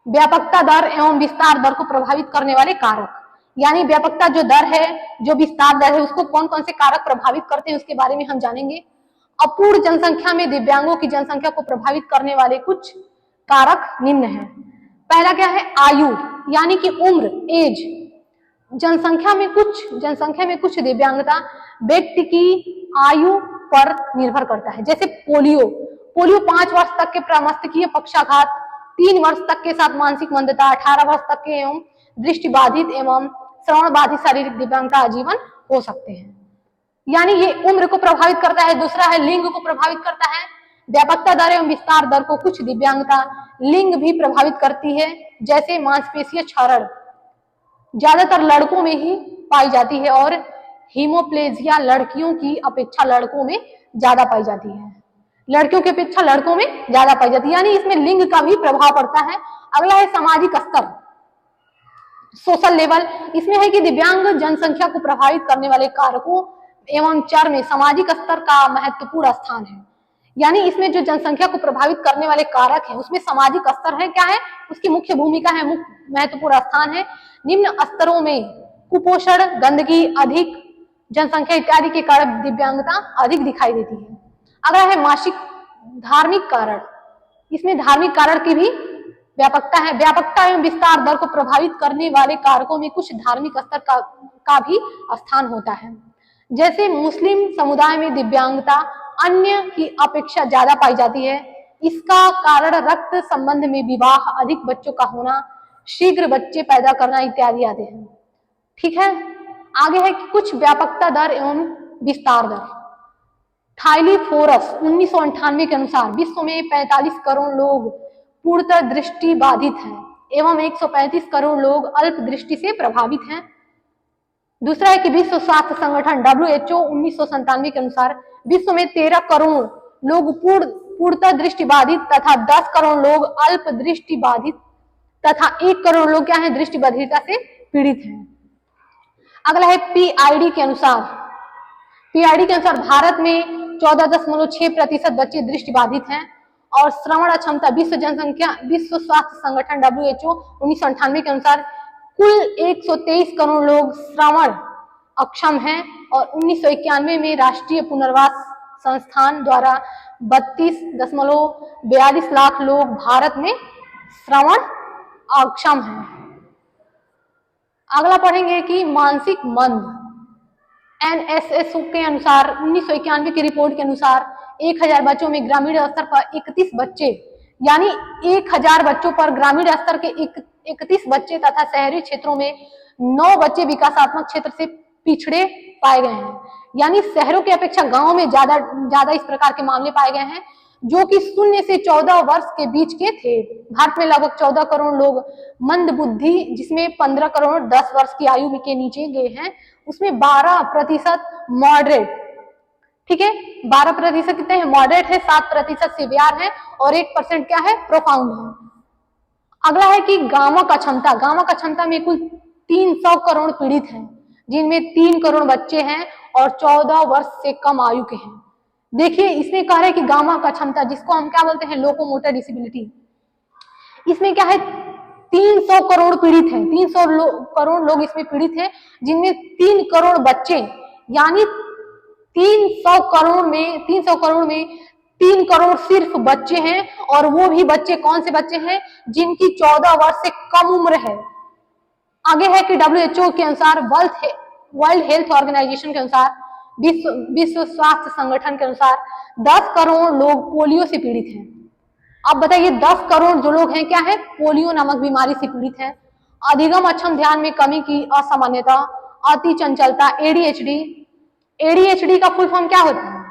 व्यापकता दर एवं विस्तार दर को प्रभावित करने वाले कारक, यानी व्यापकता जो दर है, जो विस्तार दर है, उसको कौन कौन से कारक प्रभावित करते हैं उसके बारे में हम जानेंगे। अपूर्ण जनसंख्या में दिव्यांगों की जनसंख्या को प्रभावित करने वाले कुछ कारक निम्न है। पहला क्या है, आयु, यानी कि उम्र, एज। जनसंख्या में कुछ दिव्यांगता व्यक्ति की आयु पर निर्भर करता है। जैसे पोलियो 5 वर्ष तक के प्रमस्तकीय पक्षाघात, 3 वर्ष तक के साथ मानसिक मंदता, 18 वर्ष तक के एवं दृष्टिबाधित एवं श्रवण बाधित शारीरिक दिव्यांगता आजीवन हो सकते हैं। यानी ये उम्र को प्रभावित करता है। दूसरा है लिंग को प्रभावित करता है। व्यापकता दर एवं विस्तार दर को कुछ दिव्यांगता लिंग भी प्रभावित करती है। जैसे मांसपेशीय क्षरण ज्यादातर लड़कों में ही पाई जाती है और हीमोप्लेजिया लड़कियों की अपेक्षा लड़कों में ज्यादा पाई जाती है, लड़कियों की अपेक्षा लड़कों में ज्यादा पाई जाती है, यानी इसमें लिंग का भी प्रभाव पड़ता है। अगला है सामाजिक स्तर, सोशल लेवल। इसमें है कि दिव्यांग जनसंख्या को प्रभावित करने वाले कारकों एवं चर में सामाजिक स्तर का महत्वपूर्ण स्थान है। यानी इसमें जो जनसंख्या को प्रभावित करने वाले कारक हैं उसमें सामाजिक स्तर है, क्या है, उसकी मुख्य भूमिका है, महत्वपूर्ण स्थान है। निम्न स्तरों में कुपोषण, गंदगी, अधिक जनसंख्या इत्यादि के कारण दिव्यांगता अधिक दिखाई देती है। अगला है मासिक धार्मिक कारण। इसमें धार्मिक कारण की भी व्यापकता है। व्यापकता एवं विस्तार दर को प्रभावित करने वाले कारकों में कुछ धार्मिक स्तर का भी स्थान होता है। जैसे मुस्लिम समुदाय में दिव्यांगता अन्य की अपेक्षा ज्यादा पाई जाती है। इसका कारण रक्त संबंध में विवाह, अधिक बच्चों का होना, शीघ्र बच्चे पैदा करना इत्यादि आते हैं। ठीक है, आगे है कि कुछ व्यापकता दर एवं विस्तार दर। थाइलीफोरस 1998 के अनुसार विश्व में 45 करोड़ लोग पूर्णतः दृष्टि बाधित हैं एवं 135 करोड़ लोग अल्प दृष्टि से प्रभावित हैं। दूसरा है कि विश्व स्वास्थ्य संगठन WHO 1997 के अनुसार विश्व में 13 करोड़ लोग पूर्णतः दृष्टि बाधित तथा 10 करोड़ लोग अल्प दृष्टि बाधित तथा 1 करोड़ लोग क्या है, दृष्टि बधिरता से पीड़ित हैं। अगला है PID के अनुसार भारत में 14.6% बच्चे दृष्टि बाधित हैं और श्रवण अक्षमता विश्व स्वास्थ्य संगठन WHO 1998 के अनुसार कुल 123 करोड़ लोग श्रवण अक्षम हैं और 1991 में राष्ट्रीय पुनर्वास संस्थान द्वारा 32.42 लाख लोग भारत में श्रवण अक्षम हैं। अगला पढ़ेंगे कि मानसिक मंद। एनएसएस के अनुसार 1991 की रिपोर्ट के अनुसार 1000 बच्चों में ग्रामीण स्तर पर 31 बच्चे, यानी 1000 बच्चों पर ग्रामीण स्तर के 31 बच्चे तथा शहरी क्षेत्रों में 9 बच्चे विकासात्मक क्षेत्र से पिछड़े पाए गए हैं। यानी शहरों की अपेक्षा गांवों में ज्यादा इस प्रकार के मामले पाए गए हैं, जो कि 0 से 14 वर्ष के बीच के थे। भारत में लगभग 14 करोड़ लोग मंद बुद्धि, जिसमें 15 करोड़ 10 वर्ष की आयु के नीचे गए हैं, उसमें 12% मॉडरेट, ठीक है, 12% कितने हैं, मॉडरेट है, 7% सिवियर है और 1% क्या है, प्रोफाउंड है। अगला है कि गामक अक्षमता। गामक अक्षमता में कुल 300 करोड़ पीड़ित हैं, जिनमें 3 करोड़ बच्चे हैं और 14 वर्ष से कम आयु के हैं। देखिए इसमें कह रहे हैं कि गामक अक्षमता, जिसको हम क्या बोलते हैं, लोकोमोटर डिसेबिलिटी, इसमें क्या है, 300 करोड़ पीड़ित हैं, 300 करोड़ लोग इसमें पीड़ित हैं, जिनमें 3 करोड़ बच्चे, यानी 300 करोड़ में 3 करोड़ सिर्फ बच्चे हैं, और वो भी बच्चे कौन से बच्चे हैं, जिनकी 14 वर्ष से कम उम्र है। आगे है कि WHO के अनुसार, वर्ल्ड हेल्थ ऑर्गेनाइजेशन के अनुसार, विश्व स्वास्थ्य संगठन के अनुसार 10 करोड़ लोग पोलियो से पीड़ित हैं। अब बताइए 10 करोड़ जो लोग हैं क्या है, पोलियो नामक बीमारी से पीड़ित हैं। अधिगम अक्षम ध्यान में कमी की असामान्यता, अति चंचलता, ADHD का फुल फॉर्म क्या होता है,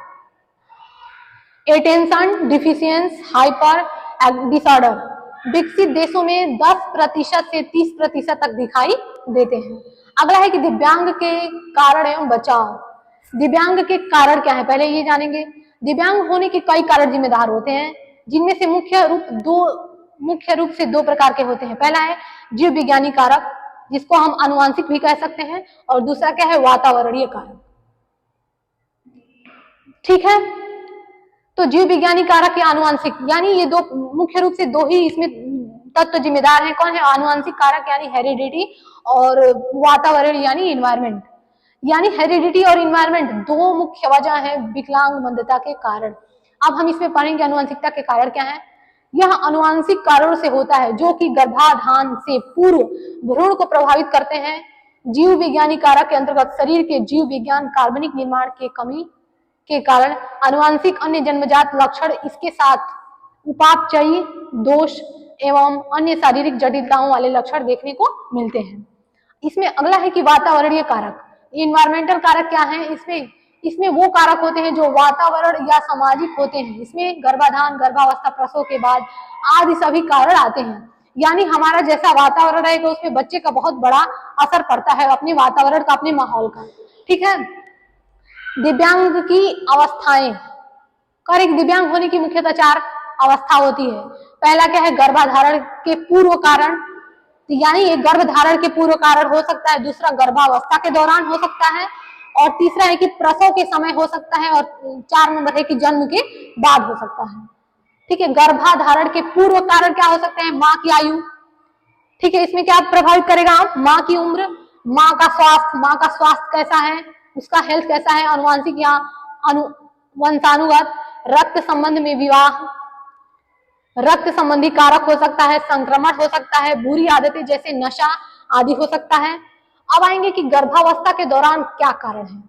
अटेंशन डिफिशियंस हाइपर डिसऑर्डर, विकसित देशों में 10% से 30% तक दिखाई देते हैं। अगला है कि दिव्यांग के कारण एवं बचाव। दिव्यांग के कारण क्या है, पहले ये जानेंगे। दिव्यांग होने के कई कारण जिम्मेदार होते हैं, जिनमें से मुख्य रूप से 2 प्रकार के होते हैं। पहला है जीव विज्ञानी कारक, जिसको हम आनुवंशिक भी कह सकते हैं, और दूसरा क्या है, वातावरणीय कारक, ठीक है। तो जीव विज्ञानी कारक या आनुवंशिक, यानी ये मुख्य रूप से 2 ही इसमें तत्व जिम्मेदार हैं। कौन है, आनुवंशिक कारक यानी हेरिडिटी, और वातावरण यानी इन्वायरमेंट। यानी हेरिडिटी और इन्वायरमेंट 2 मुख्य वजह है विकलांग मंदता के कारण। अब हम इसमें पढ़ेंगे अनुवंशिकता के कारण क्या है। यह अनुवंशिक कारणों से होता है, जो कि गर्भाधान से पूर्व भ्रूण को प्रभावित करते हैं। जीव विज्ञानी कारक के अंतर्गत शरीर के जीव विज्ञान कार्बनिक निर्माण के कमी के कारण अनुवांशिक अन्य जन्मजात लक्षण, इसके साथ उपापचयी दोष एवं अन्य शारीरिक जटिलताओं वाले लक्षण देखने को मिलते हैं। इसमें अगला है कि वातावरणीय कारक, इन्वायरमेंटल कारक क्या है, इसमें वो कारक होते हैं जो वातावरण या सामाजिक होते हैं। इसमें गर्भाधान, गर्भावस्था, प्रसव के बाद आदि सभी कारण आते हैं। यानी हमारा जैसा वातावरण रहेगा उसमें बच्चे का बहुत बड़ा असर पड़ता है, अपने वातावरण का, अपने माहौल का, ठीक है। दिव्यांग की अवस्थाएं, दिव्यांग होने की मुख्यतः 4 अवस्था होती है। पहला क्या है, गर्भाधारण के पूर्व कारण, यानी ये गर्भधारण के पूर्व कारण हो सकता है। दूसरा गर्भावस्था के दौरान हो सकता है, और तीसरा है कि प्रसव के समय हो सकता है, और 4 नंबर है कि जन्म के बाद हो सकता है, ठीक है। गर्भाधारण के पूर्व कारण क्या हो सकते हैं, माँ की आयु, ठीक है, इसमें क्या प्रभावित करेगा, माँ की उम्र, माँ का स्वास्थ्य कैसा है, उसका हेल्थ कैसा है, अनुवांशिक या वंशानुगत, रक्त संबंध में विवाह, रक्त संबंधी कारक हो सकता है, संक्रमण हो सकता है, बुरी आदतें जैसे नशा आदि हो सकता है। अब आएंगे कि गर्भावस्था के दौरान क्या कारण है।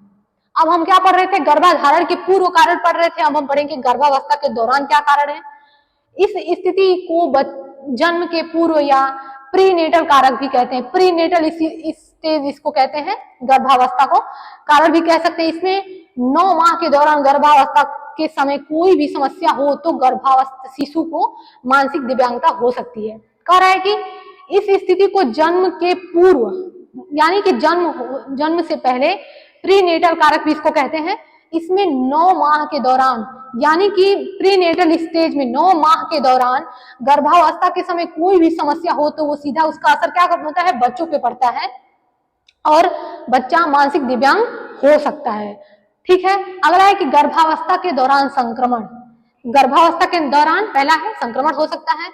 अब हम क्या पढ़ रहे थे, गर्भाधारण के पूर्व कारण पढ़ रहे थे, अब हम पढ़ेंगे गर्भावस्था के दौरान क्या कारण है। इस स्थिति को जन्म के पूर्व या प्रीनेटल कारक भी कहते हैं। प्रीनेटल स्टेज इसको कहते हैं, गर्भावस्था को कारण भी कह सकते हैं। इसमें 9 माह के दौरान गर्भावस्था के समय कोई भी समस्या हो तो गर्भावस्था शिशु को मानसिक दिव्यांगता हो सकती है। कह रहा है कि इस स्थिति को जन्म के पूर्व, यानी कि जन्म से पहले, प्रीनेटल कारक भी इसको कहते हैं। इसमें 9 माह के दौरान, यानी कि प्रीनेटल स्टेज में 9 माह के दौरान गर्भावस्था के समय कोई भी समस्या हो तो वो सीधा उसका असर क्या होता है, बच्चों पे पड़ता है, और बच्चा मानसिक दिव्यांग हो सकता है, ठीक है। अगला है कि गर्भावस्था के दौरान संक्रमण। गर्भावस्था के दौरान पहला है संक्रमण हो सकता है।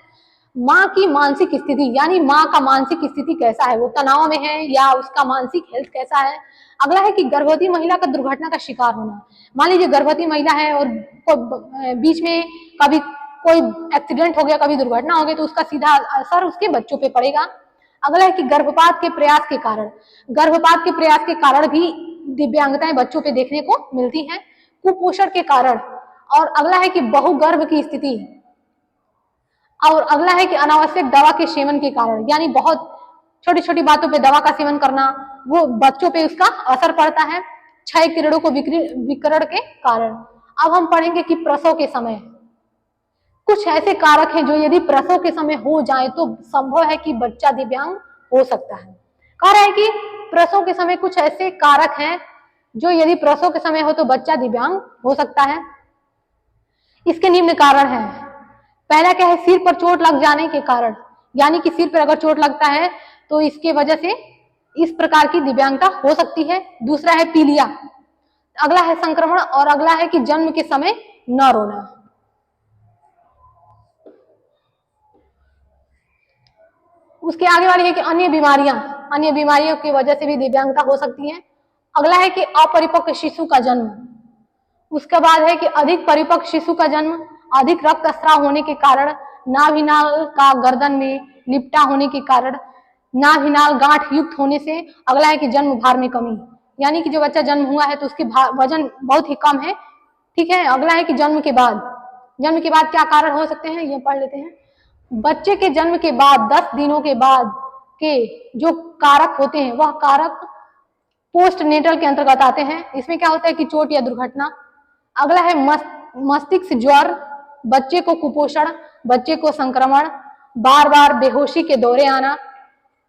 माँ की मानसिक स्थिति, यानी माँ का मानसिक स्थिति कैसा है, वो तनाव में है या उसका मानसिक हेल्थ कैसा है। अगला है कि गर्भवती महिला का दुर्घटना का शिकार होना। मान लीजिए गर्भवती महिला है और बीच में कभी कोई एक्सीडेंट हो गया, कभी दुर्घटना हो गई, तो उसका सीधा असर उसके बच्चों पे पड़ेगा। अगला है कि गर्भपात के प्रयास के कारण, गर्भपात के प्रयास के कारण भी दिव्यांगताएं बच्चों पे देखने को मिलती हैं, कुपोषण के कारण। और अगला है कि बहुगर्भ की स्थिति, और अगला है कि अनावश्यक दवा के सेवन के कारण, यानी बहुत छोटी छोटी बातों पे दवा का सेवन करना, वो बच्चों पे उसका असर पड़ता है, क्षय किरणों को विकिरण के कारण। अब हम पढ़ेंगे कि प्रसव के समय कुछ ऐसे कारक हैं जो यदि प्रसव के समय हो जाए तो संभव है कि बच्चा दिव्यांग हो सकता है। कह रहा है कि प्रसव के समय कुछ ऐसे कारक हैं जो यदि प्रसव के समय हो तो बच्चा दिव्यांग हो सकता है। इसके निम्न कारण हैं। पहला क्या है, सिर पर चोट लग जाने के कारण, यानी कि सिर पर अगर चोट लगता है तो इसके वजह से इस प्रकार की दिव्यांगता हो सकती है। दूसरा है पीलिया, अगला है संक्रमण, और अगला है कि जन्म के समय न रोना। उसके आगे वाली है कि अन्य बीमारियों की वजह से भी दिव्यांगता हो सकती है। अगला है कि अपरिपक्व शिशु का जन्म। उसके बाद है कि अधिक परिपक्व शिशु का जन्म, अधिक रक्तस्राव होने के कारण, नाभिनाल का गर्दन में लिपटा होने के कारण, नाभिनाल गांठ युक्त होने से। अगला है कि जन्म भार में कमी, यानी कि जो बच्चा जन्म हुआ है तो उसकी वजन बहुत ही कम है। ठीक है। अगला है कि जन्म के बाद क्या कारण हो सकते हैं, ये पढ़ लेते हैं। बच्चे के जन्म के बाद 10 दिनों के बाद के जो कारक होते हैं वह कारक पोस्ट नेटल के अंतर्गत आते हैं। इसमें क्या होता है कि चोट या दुर्घटना। अगला है मस्तिष्क ज्वर, बच्चे को कुपोषण, बच्चे को संक्रमण, बार बार बेहोशी के दौरे आना।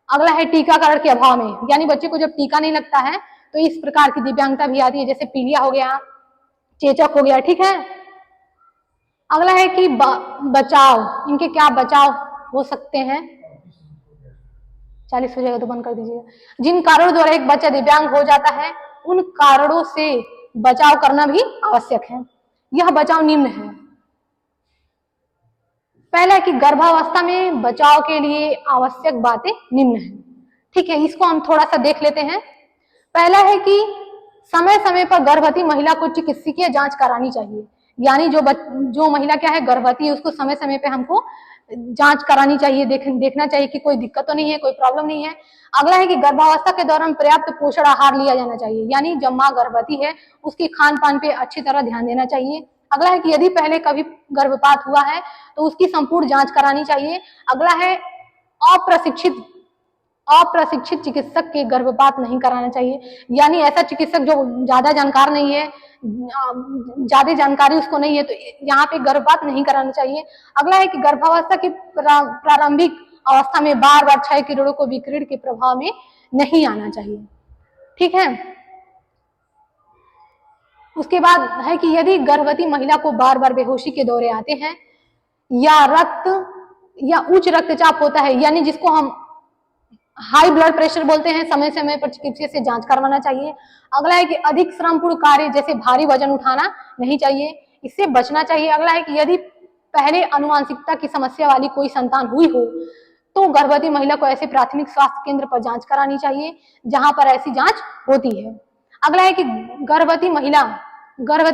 अगला है टीकाकरण के अभाव में, यानी बच्चे को जब टीका नहीं लगता है तो इस प्रकार की दिव्यांगता भी आती है, जैसे पीलिया हो गया, चेचक हो गया। ठीक है। अगला है कि बचाव, इनके क्या बचाव हो सकते हैं। 40 हो जाएगा तो बंद कर दीजिएगा। जिन कारणों द्वारा एक बच्चा दिव्यांग हो जाता है उन कारणों से बचाव करना भी आवश्यक है। यह बचाव निम्न है। पहला है कि गर्भावस्था में बचाव के लिए आवश्यक बातें निम्न है। ठीक है, इसको हम थोड़ा सा देख लेते हैं। पहला है कि समय समय पर गर्भवती महिला को चिकित्सकीय जांच करानी चाहिए, यानी जो महिला क्या है गर्भवती है उसको समय समय पे हमको जांच करानी चाहिए, देखना चाहिए कि कोई दिक्कत तो नहीं है, कोई प्रॉब्लम नहीं है। अगला है कि गर्भावस्था के दौरान पर्याप्त पोषण आहार लिया जाना चाहिए, यानी जब माँ गर्भवती है उसकी खान पान पे अच्छी तरह ध्यान देना चाहिए। अगला है कि यदि पहले कभी गर्भपात हुआ है तो उसकी संपूर्ण जांच करानी चाहिए। अगला है अप्रशिक्षित चिकित्सक के गर्भपात नहीं कराना चाहिए, यानी ऐसा चिकित्सक जो ज्यादा जानकार नहीं है, ज्यादा जानकारी उसको नहीं है, तो यहाँ पे गर्भपात नहीं कराना चाहिए। अगला है कि गर्भावस्था की प्रारंभिक अवस्था में बार बार क्षय किरणों को विकिरण के प्रभाव में नहीं आना चाहिए। ठीक है। उसके बाद है कि यदि गर्भवती महिला को बार बार बेहोशी के दौरे आते हैं या उच्च रक्तचाप होता है, यानी जिसको हम हाई ब्लड प्रेशर बोलते हैं, समय समय पर चिकित्सक से जांच करवाना चाहिए। अगला है कि अधिक श्रमपूर्ण कार्य जैसे भारी वजन उठाना नहीं चाहिए, इससे बचना चाहिए। अगला है कि यदि पहले आनुवंशिकता की समस्या वाली कोई संतान हुई हो तो गर्भवती महिला को ऐसे प्राथमिक स्वास्थ्य केंद्र पर जांच करानी चाहिए जहां पर ऐसी जांच होती है। अगला है कि गर्भवती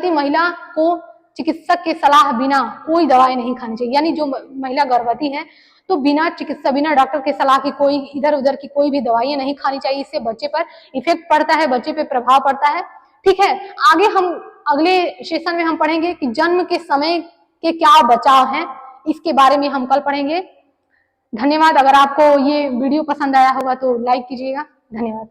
महिला को चिकित्सक के सलाह बिना कोई दवाई नहीं खानी चाहिए, यानी जो महिला गर्भवती है तो बिना डॉक्टर के सलाह की कोई इधर उधर की कोई भी दवाइयां नहीं खानी चाहिए, इससे बच्चे पर इफेक्ट पड़ता है, बच्चे पे प्रभाव पड़ता है। ठीक है। आगे हम अगले सेशन में हम पढ़ेंगे कि जन्म के समय के क्या बचाव हैं, इसके बारे में हम कल पढ़ेंगे। धन्यवाद। अगर आपको ये वीडियो पसंद आया होगा तो लाइक कीजिएगा। धन्यवाद।